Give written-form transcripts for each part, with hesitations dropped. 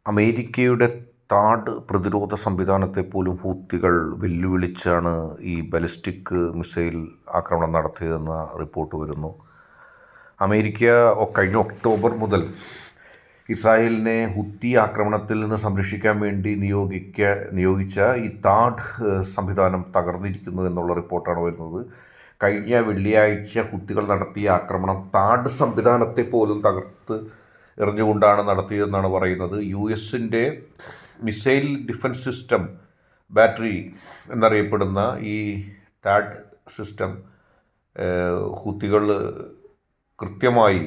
അമേരിക്കയുടെ താഡ് പ്രതിരോധ സംവിധാനത്തെ പോലും ഹൂത്തികൾ വെല്ലുവിളിച്ചാണ് ഈ ബാലിസ്റ്റിക് മിസൈൽ ആക്രമണം നടത്തിയതെന്ന റിപ്പോർട്ട് വരുന്നു. അമേരിക്ക കഴിഞ്ഞ ഒക്ടോബർ മുതൽ ഇസ്രായേലിനെ ഹൂത്തി ആക്രമണത്തിൽ നിന്ന് സംരക്ഷിക്കാൻ വേണ്ടി നിയോഗിച്ച ഈ താഡ് സംവിധാനം തകർന്നിരിക്കുന്നു എന്നുള്ള റിപ്പോർട്ടാണ് വരുന്നത്. കഴിഞ്ഞ വെള്ളിയാഴ്ച ഹൂത്തികൾ നടത്തിയ ആക്രമണം താഡ് സംവിധാനത്തെ പോലും തകർത്ത് എറിഞ്ഞുകൊണ്ടാണ് നടത്തിയതെന്നാണ് പറയുന്നത്. US-ൻ്റെ മിസൈൽ ഡിഫൻസ് സിസ്റ്റം ബാറ്ററി എന്നറിയപ്പെടുന്ന ഈ താഡ് സിസ്റ്റം ഹൂത്തികൾ കൃത്യമായി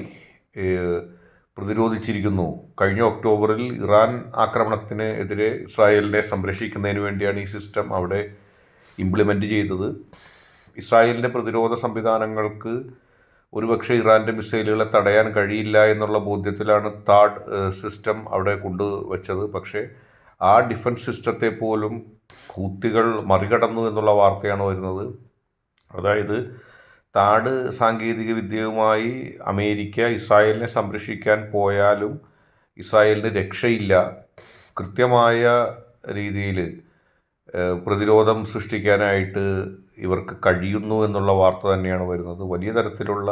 പ്രതിരോധിച്ചിരിക്കുന്നു. കഴിഞ്ഞ ഒക്ടോബറിൽ ഇറാൻ ആക്രമണത്തിന് എതിരെ ഇസ്രായേലിനെ സംരക്ഷിക്കുന്നതിന് വേണ്ടിയാണ് ഈ സിസ്റ്റം അവിടെ ഇംപ്ലിമെൻ്റ് ചെയ്തത്. ഇസ്രായേലിൻ്റെ പ്രതിരോധ സംവിധാനങ്ങൾക്ക് ഒരുപക്ഷെ ഇറാൻ്റെ മിസൈലുകളെ തടയാൻ കഴിയില്ല എന്നുള്ള ബോധ്യത്തിലാണ് താഡ് സിസ്റ്റം അവിടെ കൊണ്ടുവച്ചത്. പക്ഷേ ആ ഡിഫൻസ് സിസ്റ്റത്തെ പോലും ഹൂത്തികൾ മറികടന്നു എന്നുള്ള വാർത്തയാണ് വരുന്നത്. അതായത് താഡ് സാങ്കേതിക വിദ്യയുമായി അമേരിക്ക ഇസ്രായേലിനെ സംരക്ഷിക്കാൻ പോയാലും ഇസ്രായേലിന് രക്ഷയില്ല. കൃത്യമായ രീതിയിൽ പ്രതിരോധം സൃഷ്ടിക്കാനായിട്ട് ഇവർക്ക് കഴിയുന്നു എന്നുള്ള വാർത്ത തന്നെയാണ് വരുന്നത്. വലിയ തരത്തിലുള്ള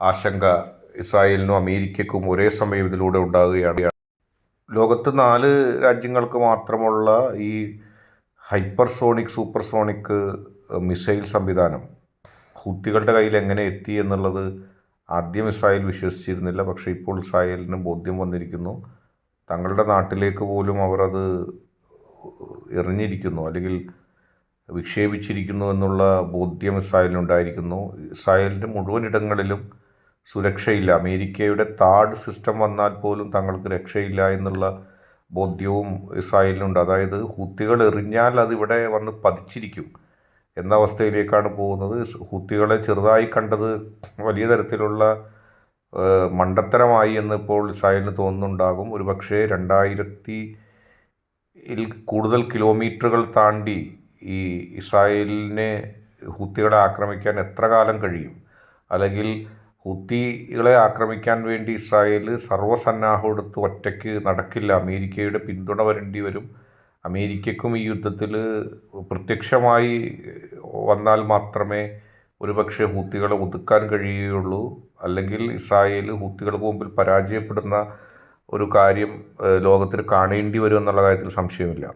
ആശങ്ക ഇസ്രായേലിനും അമേരിക്കയ്ക്കും ഒരേ സമയം ഇതിലൂടെ ഉണ്ടാകുകയാണ്. ലോകത്ത് 4 രാജ്യങ്ങൾക്ക് മാത്രമുള്ള ഈ ഹൈപ്പർസോണിക് സൂപ്പർസോണിക് മിസൈൽ സംവിധാനം ഹൂത്തികളുടെ കയ്യിൽ എങ്ങനെ എത്തി എന്നുള്ളത് ആദ്യം ഇസ്രായേൽ വിശ്വസിച്ചിരുന്നില്ല. പക്ഷേ ഇപ്പോൾ ഇസ്രായേലിന് ബോധ്യം വന്നിരിക്കുന്നു. തങ്ങളുടെ നാട്ടിലേക്ക് പോലും അവർ അത് എറിഞ്ഞിരിക്കുന്നു, അല്ലെങ്കിൽ വിക്ഷേപിച്ചിരിക്കുന്നു എന്നുള്ള ബോധ്യം ഇസ്രായേലിനുണ്ടായിരിക്കുന്നു. ഇസ്രായേലിൻ്റെ മുഴുവൻ ഇടങ്ങളിലും സുരക്ഷയില്ല. അമേരിക്കയുടെ താഡ് സിസ്റ്റം വന്നാൽ പോലും തങ്ങൾക്ക് രക്ഷയില്ല എന്നുള്ള ബോധ്യവും ഇസ്രായേലിനുണ്ട്. അതായത് ഹൂത്തികൾ എറിഞ്ഞാൽ അതിവിടെ വന്ന് പതിച്ചിരിക്കും എന്ന അവസ്ഥയിലേക്കാണ് പോകുന്നത്. ഹൂത്തികളെ ചെറുതായി കണ്ടത് വലിയ തരത്തിലുള്ള മണ്ടത്തരമായി എന്ന് ഇപ്പോൾ ഇസ്രായേലിന് തോന്നുന്നുണ്ടാകും. ഒരു പക്ഷേ 2000 കൂടുതൽ കിലോമീറ്ററുകൾ താണ്ടി ഈ ഇസ്രായേലിനെ ഹൂത്തികളെ ആക്രമിക്കാൻ എത്ര കാലം കഴിയും? അല്ലെങ്കിൽ ഹൂത്തികളെ ആക്രമിക്കാൻ വേണ്ടി ഇസ്രായേൽ സർവ്വസന്നാഹം എടുത്ത് ഒറ്റയ്ക്ക് നടക്കില്ല. അമേരിക്കയുടെ പിന്തുണ വരേണ്ടി വരും. അമേരിക്കയ്ക്കും ഈ യുദ്ധത്തിൽ പ്രത്യക്ഷമായി വന്നാൽ മാത്രമേ ഒരുപക്ഷെ ഹൂത്തികളെ ഒതുക്കാൻ കഴിയുകയുള്ളൂ. അല്ലെങ്കിൽ ഇസ്രായേൽ ഹൂത്തികൾക്ക് മുമ്പിൽ പരാജയപ്പെടുന്ന ഒരു കാര്യം ലോകത്തിൽ കാണേണ്ടി വരും എന്നുള്ള കാര്യത്തിൽ സംശയമില്ല.